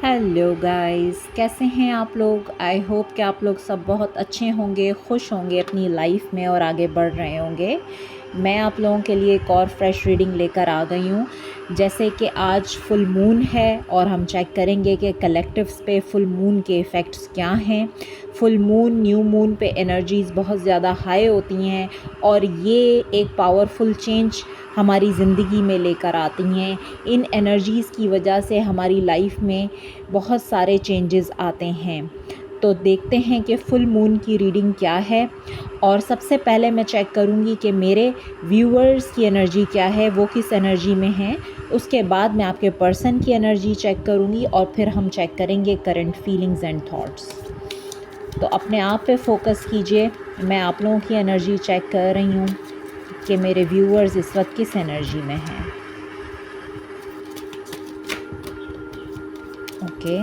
Hello guys, कैसे हैं आप लोग। आई होप कि आप लोग सब बहुत अच्छे होंगे, खुश होंगे अपनी लाइफ में और आगे बढ़ रहे होंगे। मैं आप लोगों के लिए एक और फ्रेश रीडिंग लेकर आ गई हूँ। जैसे कि आज फुल मून है और हम चेक करेंगे कि कलेक्टिव्स पे फुल मून के इफ़ेक्ट्स क्या हैं। फुल मून, न्यू मून पे एनर्जीज़ बहुत ज़्यादा हाई होती हैं और ये एक पावरफुल चेंज हमारी ज़िंदगी में लेकर आती हैं। इन एनर्जीज़ की वजह से हमारी लाइफ में बहुत सारे चेंजेस आते हैं। तो देखते हैं कि फुल मून की रीडिंग क्या है। और सबसे पहले मैं चेक करूंगी कि मेरे व्यूअर्स की एनर्जी क्या है, वो किस एनर्जी में हैं। उसके बाद मैं आपके पर्सन की एनर्जी चेक करूंगी और फिर हम चेक करेंगे करंट फीलिंग्स एंड थॉट्स। तो अपने आप पे फोकस कीजिए। मैं आप लोगों की एनर्जी चेक कर रही हूँ कि मेरे व्यूअर्स इस वक्त किस एनर्जी में हैं। ओके,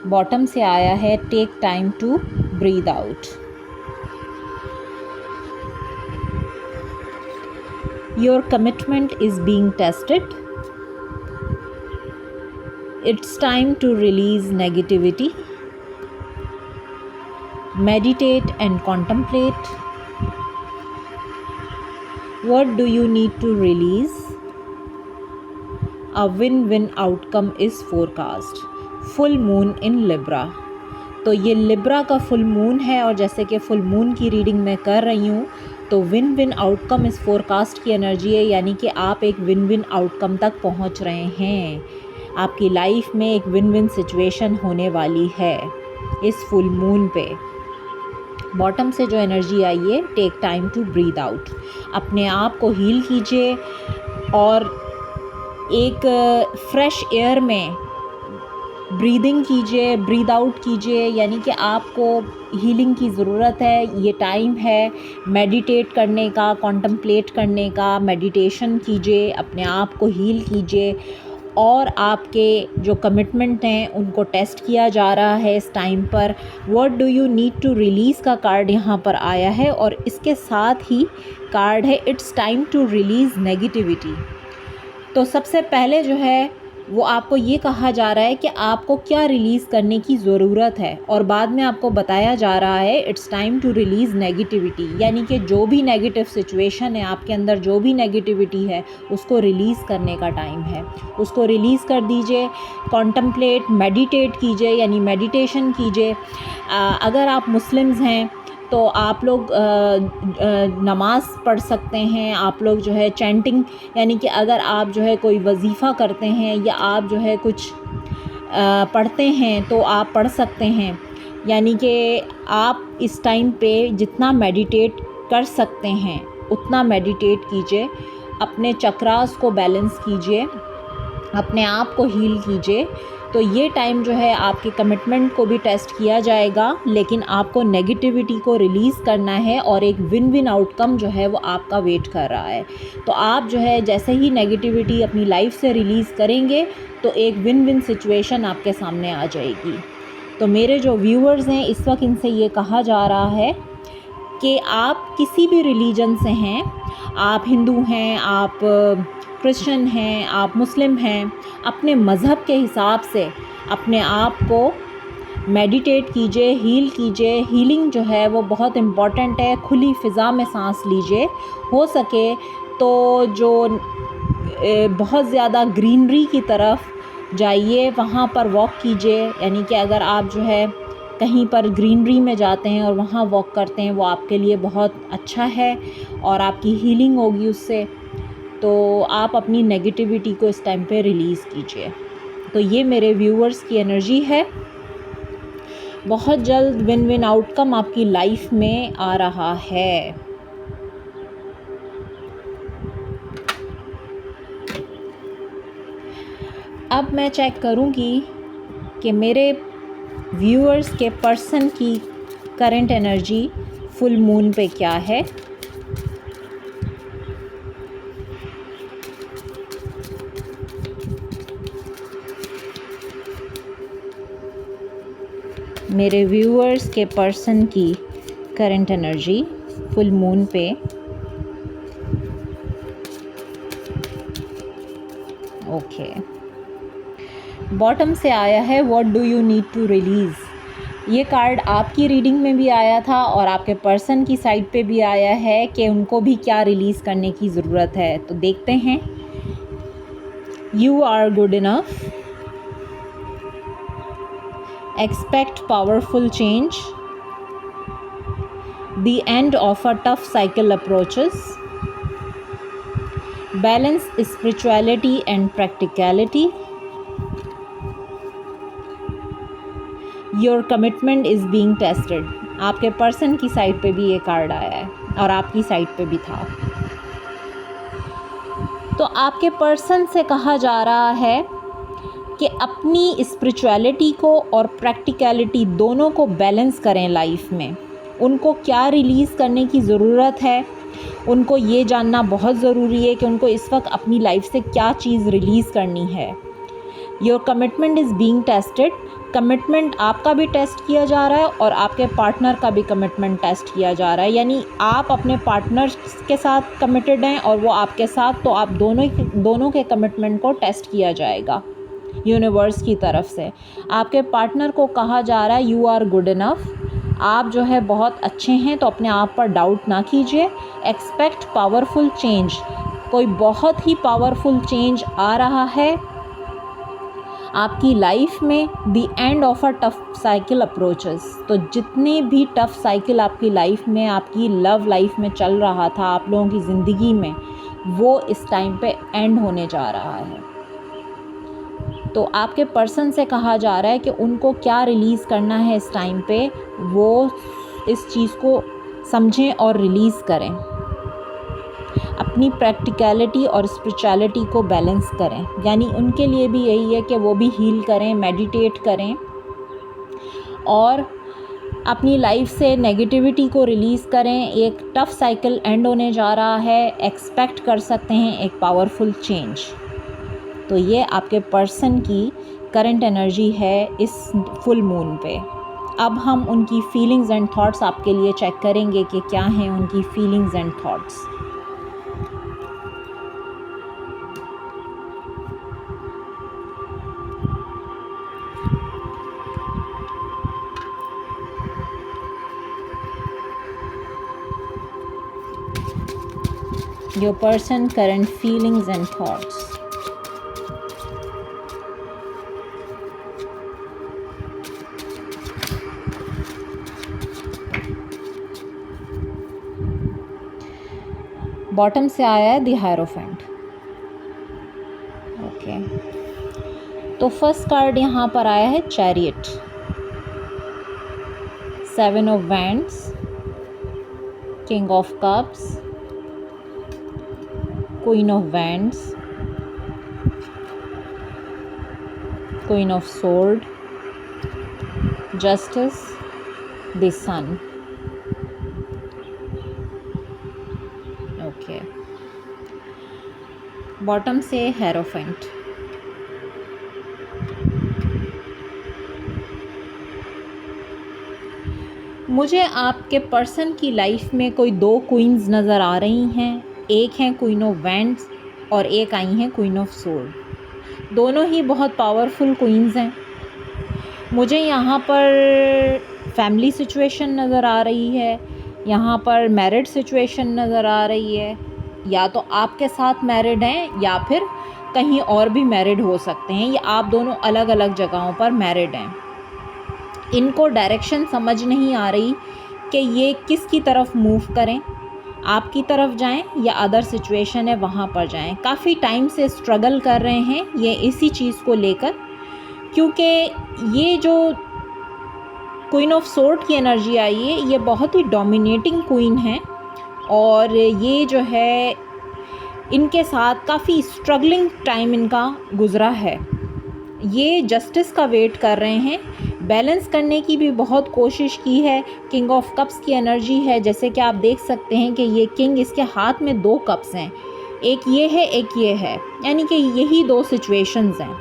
बॉटम से आया है take time to breathe out. Your commitment is being tested. It's time to release negativity. Meditate and contemplate. What do you need to release? A win-win outcome is forecast. Full moon in Libra. तो ये Libra का full moon है और जैसे कि full moon की reading मैं कर रही हूँ तो विन विन आउटकम इस फोरकास्ट की एनर्जी है, यानी कि आप एक विन विन आउटकम तक पहुँच रहे हैं। आपकी लाइफ में एक विन विन सिचुएशन होने वाली है इस फुल मून पे। बॉटम से जो एनर्जी आई है, take time to breathe out. अपने आप को हील कीजिए और एक फ्रेश एयर में ब्रीदिंग कीजिए, ब्रीद आउट कीजिए, यानी कि आपको हीलिंग की ज़रूरत है। ये टाइम है मेडिटेट करने का, कॉन्टम्पलेट करने का। मेडिटेशन कीजिए, अपने आप को हील कीजिए और आपके जो कमिटमेंट हैं उनको टेस्ट किया जा रहा है इस टाइम पर। What do you need to release का कार्ड यहाँ पर आया है और इसके साथ ही कार्ड है it's time to release negativity. तो सबसे पहले जो है वो आपको ये कहा जा रहा है कि आपको क्या रिलीज़ करने की ज़रूरत है और बाद में आपको बताया जा रहा है it's time to release negativity, यानी कि जो भी नेगेटिव सिचुएशन है आपके अंदर, जो भी नेगेटिविटी है उसको रिलीज़ करने का टाइम है। उसको रिलीज़ कर दीजिए, कॉन्टम्पलेट, मेडिटेट कीजिए, यानी मेडिटेशन कीजिए। अगर आप मुस्लिम्स हैं तो आप लोग नमाज़ पढ़ सकते हैं। आप लोग जो है चैंटिंग, यानी कि अगर आप जो है कोई वजीफ़ा करते हैं या आप जो है कुछ पढ़ते हैं तो आप पढ़ सकते हैं। यानी कि आप इस टाइम पे जितना मेडिटेट कर सकते हैं उतना मेडिटेट कीजिए। अपने चक्रास को बैलेंस कीजिए, अपने आप को हील कीजिए। तो ये टाइम जो है आपके कमिटमेंट को भी टेस्ट किया जाएगा, लेकिन आपको नेगेटिविटी को रिलीज़ करना है और एक विन विन आउटकम जो है वो आपका वेट कर रहा है। तो आप जो है जैसे ही नेगेटिविटी अपनी लाइफ से रिलीज़ करेंगे तो एक विन विन सिचुएशन आपके सामने आ जाएगी। तो मेरे जो व्यूअर्स हैं इस वक्त, इनसे ये कहा जा रहा है कि आप किसी भी रिलीजन से हैं, आप हिंदू हैं, आप क्रिश्चियन हैं, आप मुस्लिम हैं, अपने मज़हब के हिसाब से अपने आप को मेडिटेट कीजिए, हील कीजिए। हीलिंग जो है वो बहुत इम्पॉर्टेंट है। खुली फ़िज़ा में सांस लीजिए, हो सके तो जो बहुत ज़्यादा ग्रीनरी की तरफ जाइए, वहाँ पर वॉक कीजिए। यानी कि अगर आप जो है कहीं पर ग्रीनरी में जाते हैं और वहाँ वॉक करते हैं, वो आपके लिए बहुत अच्छा है और आपकी हीलिंग होगी उससे। तो आप अपनी नेगेटिविटी को इस टाइम पे रिलीज़ कीजिए। तो ये मेरे व्यूअर्स की एनर्जी है। बहुत जल्द विन विन आउटकम आपकी लाइफ में आ रहा है। अब मैं चेक करूँगी कि मेरे व्यूअर्स के पर्सन की करंट एनर्जी फुल मून पे क्या है। मेरे व्यूअर्स के पर्सन की करंट एनर्जी फुल मून पे। ओके, बॉटम से आया है what do you need to release. ये कार्ड आपकी रीडिंग में भी आया था और आपके पर्सन की साइड पे भी आया है कि उनको भी क्या रिलीज़ करने की ज़रूरत है। तो देखते हैं। You are good enough, expect powerful change, the end of a tough cycle approaches, balance spirituality and practicality, your commitment is being tested. आपके पर्सन की साइड पे भी ये कार्ड आया है और आपकी साइड पे भी था। तो आपके पर्सन से कहा जा रहा है कि अपनी स्पिरिचुअलिटी को और प्रैक्टिकलिटी दोनों को बैलेंस करें लाइफ में। उनको क्या रिलीज़ करने की ज़रूरत है, उनको ये जानना बहुत ज़रूरी है कि उनको इस वक्त अपनी लाइफ से क्या चीज़ रिलीज़ करनी है। Your commitment is being tested, commitment आपका भी टेस्ट किया जा रहा है और आपके पार्टनर का भी कमिटमेंट टेस्ट किया जा रहा है। यानी आप अपने पार्टनर के साथ कमिटेड हैं और वो आपके साथ, तो आप दोनों के कमिटमेंट को टेस्ट किया जाएगा यूनिवर्स की तरफ से। आपके पार्टनर को कहा जा रहा है यू आर गुड इनफ, आप जो है बहुत अच्छे हैं, तो अपने आप पर डाउट ना कीजिए। एक्सपेक्ट पावरफुल चेंज, कोई बहुत ही पावरफुल चेंज आ रहा है आपकी लाइफ में। The end of a tough cycle approaches, तो जितने भी टफ साइकिल आपकी लाइफ में, आपकी लव लाइफ में चल रहा था आप लोगों की ज़िंदगी में, वो इस टाइम पे एंड होने जा रहा है। तो आपके पर्सन से कहा जा रहा है कि उनको क्या रिलीज़ करना है इस टाइम पे, वो इस चीज़ को समझें और रिलीज़ करें। अपनी प्रैक्टिकलिटी और स्पिरिचुअलिटी को बैलेंस करें। यानी उनके लिए भी यही है कि वो भी हील करें, मेडिटेट करें और अपनी लाइफ से नेगेटिविटी को रिलीज़ करें। एक टफ साइकिल एंड होने जा रहा है, एक्सपेक्ट कर सकते हैं एक पावरफुल चेंज। तो ये आपके पर्सन की करंट एनर्जी है इस फुल मून पे। अब हम उनकी फीलिंग्स एंड थॉट्स आपके लिए चेक करेंगे कि क्या हैं उनकी feelings and thoughts. Your person current feelings and thoughts. Bottom से आया है द हायरोफेंट। ओके, तो फर्स्ट कार्ड यहाँ पर आया है chariot, 7 of wands, king of cups, queen of wands, queen of sword, justice, the sun. Okay, bottom से hierophant. मुझे आपके पर्सन की लाइफ में कोई 2 क्वींस नज़र आ रही हैं। एक हैं क्वीन ऑफ वैंड्स और एक आई हैं क्वीन ऑफ सोर्ड। दोनों ही बहुत पावरफुल क्वींस हैं। मुझे यहाँ पर फैमिली सिचुएशन नज़र आ रही है, यहाँ पर मैरिड सिचुएशन नज़र आ रही है। या तो आपके साथ मैरिड हैं या फिर कहीं और भी मैरिड हो सकते हैं, या आप दोनों अलग अलग जगहों पर मैरिड हैं। इनको डायरेक्शन समझ नहीं आ रही कि ये किसकी तरफ मूव करें, आपकी तरफ जाएं या अदर सिचुएशन है वहाँ पर जाएं। काफ़ी टाइम से स्ट्रगल कर रहे हैं ये इसी चीज़ को लेकर, क्योंकि ये जो क्वीन ऑफ सोर्ड की एनर्जी आई है ये बहुत ही डोमिनेटिंग क्वीन है और ये जो है इनके साथ काफ़ी स्ट्रगलिंग टाइम इनका गुज़रा है। ये जस्टिस का वेट कर रहे हैं, बैलेंस करने की भी बहुत कोशिश की है। किंग ऑफ कप्स की एनर्जी है, जैसे कि आप देख सकते हैं कि ये किंग, इसके हाथ में 2 कप्स हैं, एक ये है एक ये है, यानी कि यही 2 सिचुएशंस हैं।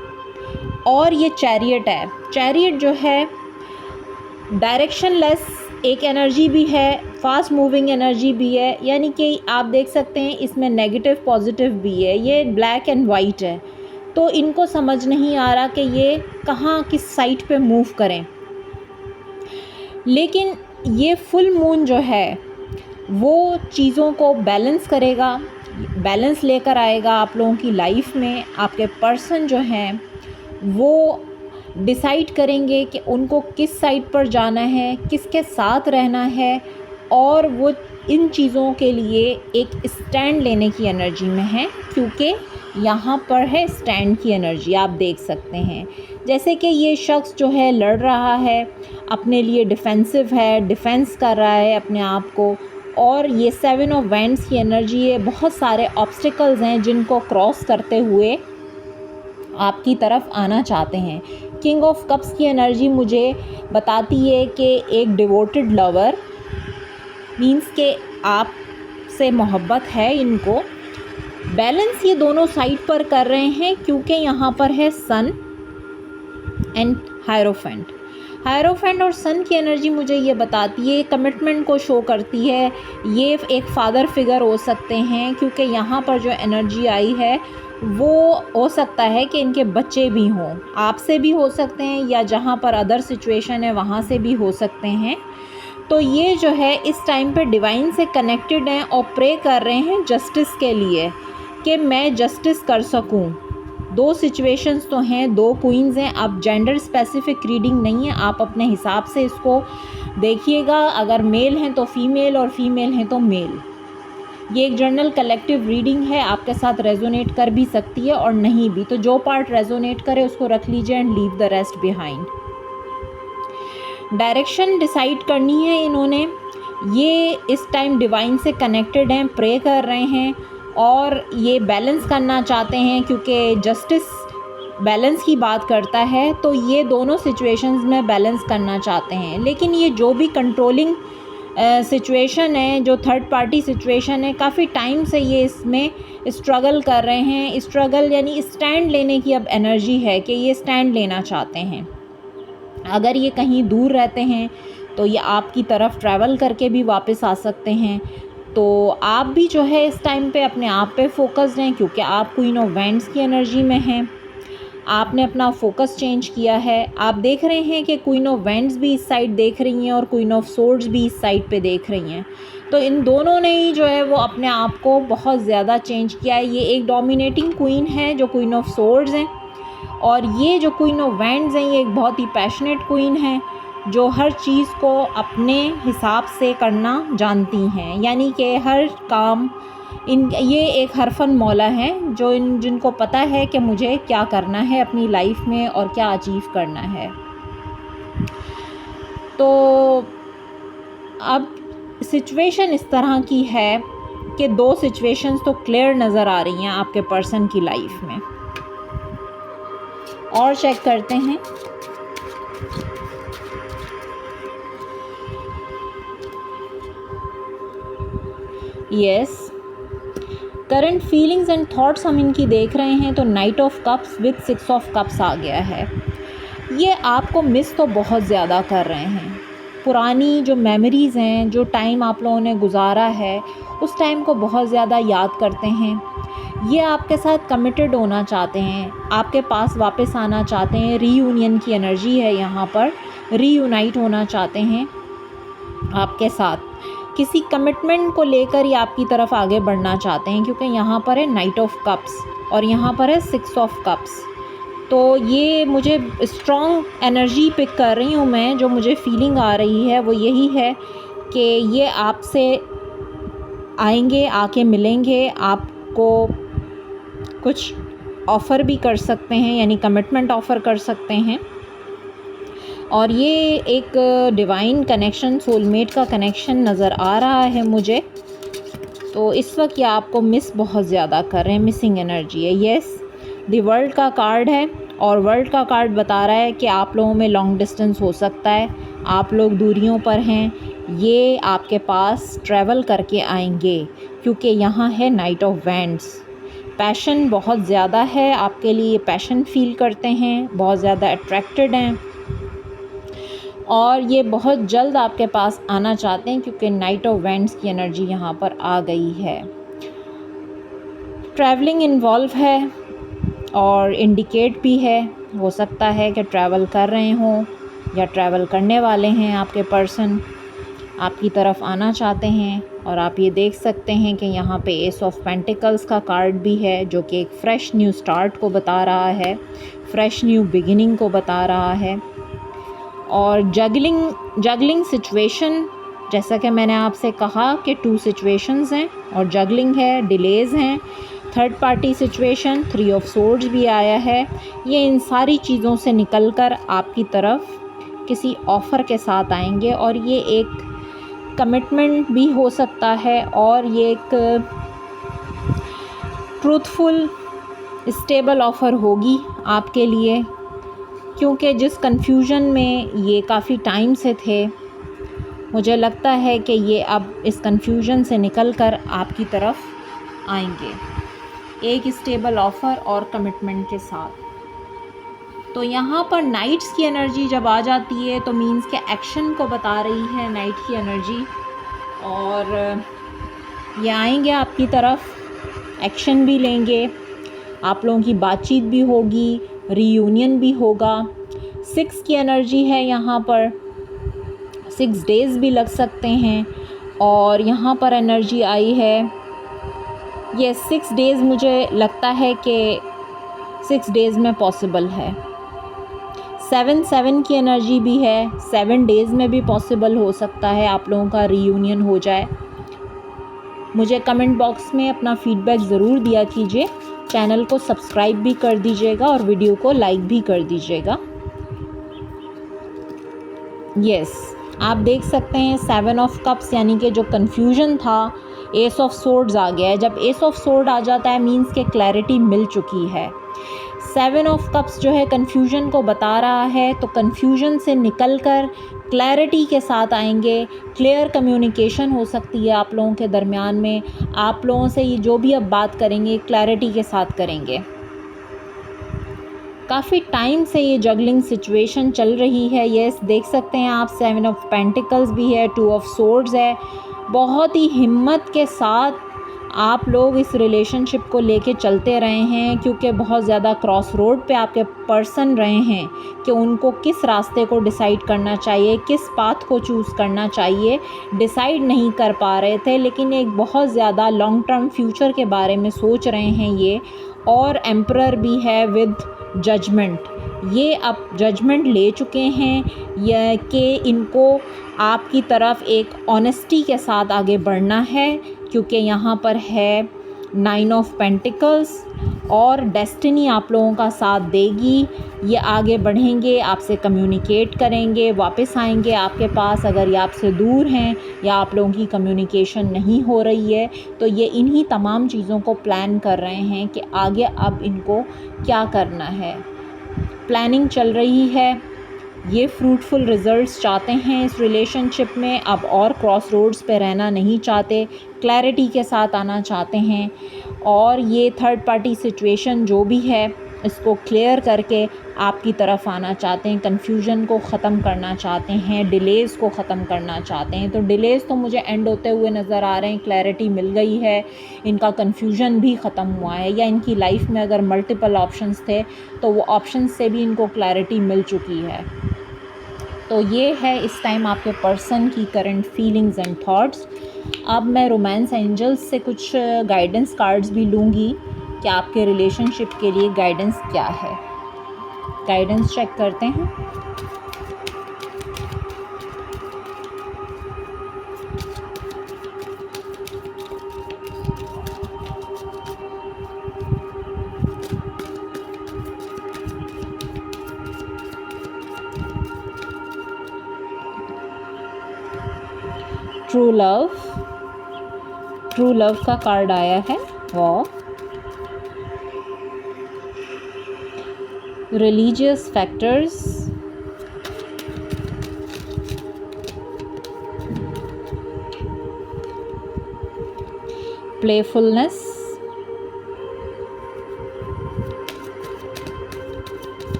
और ये चैरियट है, चैरियट जो है डायरेक्शनलेस एक एनर्जी भी है, फास्ट मूविंग एनर्जी भी है, यानी कि आप देख सकते हैं इसमें नेगेटिव पॉजिटिव भी है। ये ब्लैक एंड वाइट है, तो इनको समझ नहीं आ रहा कि ये कहाँ किस साइड पे मूव करें। लेकिन ये फुल मून जो है वो चीज़ों को बैलेंस करेगा, बैलेंस लेकर आएगा आप लोगों की लाइफ में। आपके पर्सन जो हैं वो डिसाइड करेंगे कि उनको किस साइड पर जाना है, किसके साथ रहना है, और वो इन चीज़ों के लिए एक स्टैंड लेने की एनर्जी में है, क्योंकि यहाँ पर है स्टैंड की एनर्जी। आप देख सकते हैं जैसे कि ये शख्स जो है लड़ रहा है, अपने लिए डिफेंसिव है, डिफेंस कर रहा है अपने आप को, और ये 7 ऑफ वैंड्स की एनर्जी है। बहुत सारे ऑब्स्टिकल्स हैं जिनको क्रॉस करते हुए आपकी तरफ आना चाहते हैं। किंग ऑफ कप्स की एनर्जी मुझे बताती है कि एक डिवोटेड लवर मीन्स के आप से मोहब्बत है इनको। बैलेंस ये दोनों साइड पर कर रहे हैं, क्योंकि यहाँ पर है सन एंड हायरोफेंट। हायरोफेंट और सन की एनर्जी मुझे ये बताती है, कमिटमेंट को शो करती है। ये एक फादर फिगर हो सकते हैं, क्योंकि यहाँ पर जो एनर्जी आई है वो हो सकता है कि इनके बच्चे भी हों, आपसे भी हो सकते हैं, या जहाँ पर अदर सिचुएशन है वहाँ से भी हो सकते हैं। तो ये जो है इस टाइम पे डिवाइन से कनेक्टेड हैं और प्रे कर रहे हैं जस्टिस के लिए कि मैं जस्टिस कर सकूं। 2 सिचुएशंस तो हैं, 2 क्वींस हैं। अब जेंडर स्पेसिफिक रीडिंग नहीं है, आप अपने हिसाब से इसको देखिएगा। अगर मेल हैं तो फीमेल और फीमेल हैं तो मेल। ये एक जनरल कलेक्टिव रीडिंग है, आपके साथ रेजोनेट कर भी सकती है और नहीं भी। तो जो पार्ट रेजोनेट करे उसको रख लीजिए and leave the rest behind. Direction decide करनी है इन्होंने। ये इस टाइम डिवाइन से कनेक्टेड हैं, प्रे कर रहे हैं और ये बैलेंस करना चाहते हैं, क्योंकि जस्टिस बैलेंस की बात करता है। तो ये दोनों सिचुएशंस में बैलेंस करना चाहते हैं। लेकिन ये जो भी कंट्रोलिंग सिचुएशन है, जो थर्ड पार्टी सिचुएशन है, काफ़ी टाइम से ये इसमें स्ट्रगल कर रहे हैं। स्ट्रगल यानी स्टैंड लेने की अब एनर्जी है कि ये स्टैंड लेना चाहते हैं। अगर ये कहीं दूर रहते हैं तो ये आपकी तरफ ट्रैवल करके भी वापस आ सकते हैं। तो आप भी जो है इस टाइम पे अपने आप पे फोकस्ड हैं, क्योंकि आप क्वीन ऑफ वैंड्स की एनर्जी में हैं। आपने अपना फोकस चेंज किया है। आप देख रहे हैं कि क्वीन ऑफ वैंड्स भी इस साइड देख रही हैं और क्वीन ऑफ सोर्ड्स भी इस साइड पे देख रही हैं। तो इन दोनों ने ही जो है वो अपने आप को बहुत ज़्यादा चेंज किया है। ये एक डोमिनेटिंग क्वीन है जो क्वीन ऑफ सोर्ड्स हैं, और ये जो क्वीन ऑफ वैंड्स हैं ये एक बहुत ही पैशनेट क्वीन है जो हर चीज़ को अपने हिसाब से करना जानती हैं। यानी कि हर काम ये एक हरफन मौला हैं जो जिनको पता है कि मुझे क्या करना है अपनी लाइफ में और क्या अचीव करना है। तो अब सिचुएशन इस तरह की है कि 2 सिचुएशंस तो क्लियर नज़र आ रही हैं आपके पर्सन की लाइफ में। और चेक करते हैं। Yes, current feelings and thoughts हम इनकी देख रहे हैं तो knight of cups with 6 of cups आ गया है। ये आपको मिस तो बहुत ज़्यादा कर रहे हैं। पुरानी जो मेमोरीज़ हैं, जो टाइम आप लोगों ने गुजारा है, उस टाइम को बहुत ज़्यादा याद करते हैं। ये आपके साथ कमिटेड होना चाहते हैं, आपके पास वापस आना चाहते हैं। रीयूनियन की एनर्जी है यहाँ पर, रीयूनाइट होना चाहते हैं आपके साथ। किसी कमिटमेंट को लेकर ही आपकी तरफ आगे बढ़ना चाहते हैं, क्योंकि यहाँ पर है नाइट ऑफ कप्स और यहाँ पर है 6 ऑफ कप्स। तो ये मुझे स्ट्रॉन्ग एनर्जी पिक कर रही हूँ मैं। जो मुझे फीलिंग आ रही है वो यही है कि ये आपसे आएंगे, आके मिलेंगे, आपको कुछ ऑफ़र भी कर सकते हैं, यानी कमिटमेंट ऑफ़र कर सकते हैं। और ये एक डिवाइन कनेक्शन, सोलमेट का कनेक्शन नज़र आ रहा है मुझे। तो इस वक्त ये आपको मिस बहुत ज़्यादा कर रहे हैं, मिसिंग एनर्जी है। येस, द वर्ल्ड का कार्ड है और वर्ल्ड का कार्ड बता रहा है कि आप लोगों में लॉन्ग डिस्टेंस हो सकता है, आप लोग दूरियों पर हैं। ये आपके पास ट्रैवल करके आएंगे, क्योंकि यहाँ है नाइट ऑफ वैंड्स। पैशन बहुत ज़्यादा है आपके लिए, पैशन फील करते हैं, बहुत ज़्यादा अट्रैक्टेड हैं और ये बहुत जल्द आपके पास आना चाहते हैं, क्योंकि नाइट ऑफ वैंड्स की एनर्जी यहाँ पर आ गई है। ट्रैवलिंग इन्वॉल्व है और इंडिकेट भी है, हो सकता है कि ट्रैवल कर रहे हों या ट्रैवल करने वाले हैं आपके पर्सन, आपकी तरफ आना चाहते हैं। और आप ये देख सकते हैं कि यहाँ पे एस ऑफ पेंटिकल्स का कार्ड भी है, जो कि एक फ़्रेश न्यू स्टार्ट को बता रहा है, फ़्रेश न्यू बिगिनिंग को बता रहा है। और जगलिंग सिचुएशन, जैसा कि मैंने आपसे कहा कि 2 सिचुएशंस हैं और जगलिंग है, डिलेज़ हैं, third party situation, 3 of swords भी आया है। ये इन सारी चीज़ों से निकलकर आपकी तरफ किसी ऑफ़र के साथ आएंगे और ये एक कमिटमेंट भी हो सकता है और ये एक ट्रूथफुल स्टेबल ऑफ़र होगी आपके लिए, क्योंकि जिस कन्फ्यूजन में ये काफ़ी टाइम से थे, मुझे लगता है कि ये अब इस कन्फ्यूजन से निकलकर आपकी तरफ आएंगे एक स्टेबल ऑफ़र और कमिटमेंट के साथ। तो यहाँ पर नाइट्स की एनर्जी जब आ जाती है तो मीन्स के एक्शन को बता रही है नाइट की एनर्जी, और ये आएंगे आपकी तरफ, एक्शन भी लेंगे, आप लोगों की बातचीत भी होगी, रीयूनियन भी होगा। 6 की एनर्जी है यहाँ पर, 6 डेज़ भी लग सकते हैं। और यहाँ पर एनर्जी आई है, ये 6 डेज़ मुझे लगता है कि 6 डेज़ में पॉसिबल है। 7 की एनर्जी भी है, 7 डेज़ में भी पॉसिबल हो सकता है आप लोगों का रीयूनियन हो जाए। मुझे कमेंट बॉक्स में अपना फीडबैक ज़रूर दिया कीजिए, चैनल को सब्सक्राइब भी कर दीजिएगा और वीडियो को लाइक भी कर दीजिएगा। यस, आप देख सकते हैं 7 ऑफ कप्स, यानी कि जो कन्फ्यूजन था, एस ऑफ सोर्ड्स आ गया है। जब एस ऑफ सोर्ड आ जाता है मीन्स के क्लैरिटी मिल चुकी है। 7 ऑफ कप्स जो है कन्फ्यूजन को बता रहा है, तो कन्फ्यूजन से निकलकर क्लैरिटी के साथ आएंगे। क्लियर कम्युनिकेशन हो सकती है आप लोगों के दरमियान में, आप लोगों से ये जो भी अब बात करेंगे क्लैरिटी के साथ करेंगे। काफ़ी टाइम से ये जगलिंग सिचुएशन चल रही है। यस, देख सकते हैं आप 7 ऑफ पेंटिकल्स भी है, 2 ऑफ सोर्ड्स है। बहुत ही हिम्मत के साथ आप लोग इस रिलेशनशिप को लेके चलते रहे हैं, क्योंकि बहुत ज़्यादा क्रॉस रोड पे आपके पर्सन रहे हैं कि उनको किस रास्ते को डिसाइड करना चाहिए, किस पाथ को चूज़ करना चाहिए, डिसाइड नहीं कर पा रहे थे, लेकिन एक बहुत ज़्यादा लॉन्ग टर्म फ्यूचर के बारे में सोच रहे हैं ये। और एम्परर भी है विद जजमेंट, ये अब जजमेंट ले चुके हैं यह कि इनको आपकी तरफ एक ऑनेस्टी के साथ आगे बढ़ना है, क्योंकि यहाँ पर है 9 ऑफ पेंटिकल्स और डेस्टिनी आप लोगों का साथ देगी। ये आगे बढ़ेंगे, आपसे कम्युनिकेट करेंगे, वापस आएंगे आपके पास। अगर ये आपसे दूर हैं या आप लोगों की कम्युनिकेशन नहीं हो रही है, तो ये इन्हीं तमाम चीज़ों को प्लान कर रहे हैं कि आगे अब इनको क्या करना है। प्लानिंग चल रही है, ये फ्रूटफुल रिज़ल्ट्स चाहते हैं इस रिलेशनशिप में, अब और क्रॉस रोड्स पे रहना नहीं चाहते, क्लैरिटी के साथ आना चाहते हैं। और ये थर्ड पार्टी सिचुएशन जो भी है इसको क्लियर करके आपकी तरफ आना चाहते हैं, कन्फ्यूजन को ख़त्म करना चाहते हैं, डिलेज़ को ख़त्म करना चाहते हैं। तो डिलेज़ तो मुझे एंड होते हुए नज़र आ रहे हैं, क्लैरिटी मिल गई है, इनका कन्फ्यूजन भी ख़त्म हुआ है, या इनकी लाइफ में अगर मल्टीपल ऑप्शंस थे तो वो ऑप्शंस से भी इनको क्लैरिटी मिल चुकी है। तो ये है इस टाइम आपके पर्सन की करंट फीलिंग्स एंड थॉट्स। अब मैं रोमांस एंजल्स से कुछ गाइडेंस कार्ड्स भी लूँगी कि आपके रिलेशनशिप के लिए गाइडेंस क्या है। गाइडेंस चेक करते हैं। ट्रू लव का कार्ड आया है, war, religious factors, playfulness,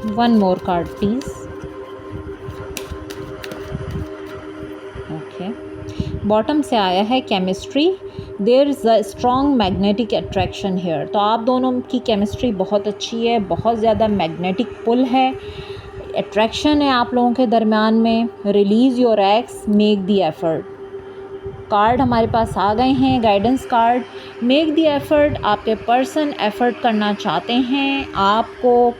one more card please. Okay, bottom से आया है chemistry, there is a strong magnetic attraction here. तो आप दोनों की केमिस्ट्री बहुत अच्छी है, बहुत ज़्यादा मैग्नेटिक पुल है, अट्रैक्शन है आप लोगों के दरमियान में। Release your x, make the effort. Card हमारे पास आ गए हैं, guidance card. Make the effort, आपके पर्सन एफर्ट करना चाहते हैं, आपको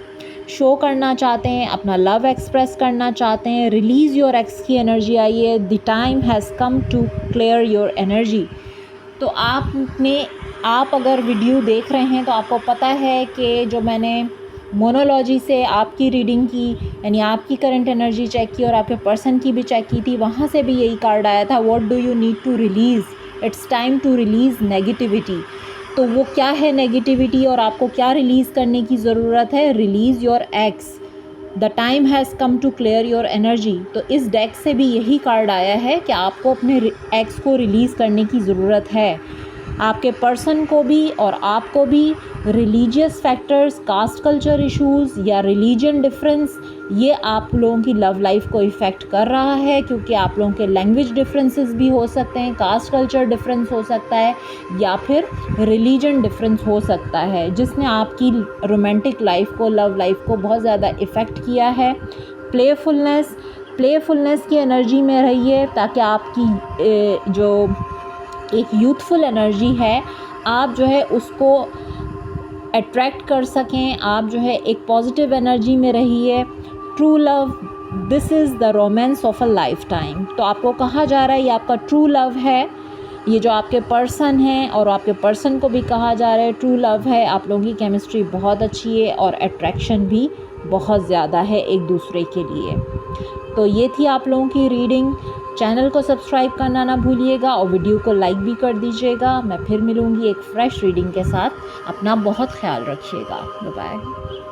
शो करना चाहते हैं, अपना लव एक्सप्रेस करना चाहते हैं। रिलीज़ योर एक्स की एनर्जी आई है। The time has come to clear your energy. तो आप अगर वीडियो देख रहे हैं तो आपको पता है कि जो मैंने मोनोलॉजी से आपकी रीडिंग की, यानी आपकी करंट एनर्जी चेक की और आपके पर्सन की भी चेक की थी, वहाँ से भी यही कार्ड आया था, what do you need to release, it's time to release negativity. तो वो क्या है नेगेटिविटी और आपको क्या रिलीज़ करने की ज़रूरत है? Release your ex, the time has come to clear your energy. तो इस डेक से भी यही कार्ड आया है कि आपको अपने एक्स को रिलीज़ करने की ज़रूरत है। आपके पर्सन को भी और आपको भी religious factors, caste culture issues या रिलीजन डिफरेंस, ये आप लोगों की लव लाइफ को इफ़ेक्ट कर रहा है, क्योंकि आप लोगों के लैंग्वेज डिफरेंसेस भी हो सकते हैं, कास्ट कल्चर डिफरेंस हो सकता है या फिर रिलीजन डिफरेंस हो सकता है, जिसने आपकी रोमांटिक लाइफ को, लव लाइफ को बहुत ज़्यादा इफ़ेक्ट किया है। प्लेफुलनेस की एनर्जी में रहिए ताकि आपकी जो एक यूथफुल एनर्जी है आप जो है उसको अट्रैक्ट कर सकें। आप जो है एक पॉजिटिव एनर्जी में रहिए। True love, this is the romance of a life time. तो आपको कहा जा रहा है ये आपका ट्रू लव है, ये जो आपके पर्सन हैं, और आपके पर्सन को भी कहा जा रहा है ट्रू लव है। आप लोगों की केमिस्ट्री बहुत अच्छी है और अट्रैक्शन भी बहुत ज़्यादा है एक दूसरे के लिए। तो ये थी आप लोगों की रीडिंग। चैनल को सब्सक्राइब करना ना भूलिएगा और वीडियो को लाइक भी कर दीजिएगा। मैं फिर मिलूँगी एक फ्रेश रीडिंग के साथ। अपना बहुत ख्याल रखिएगा। Bye bye.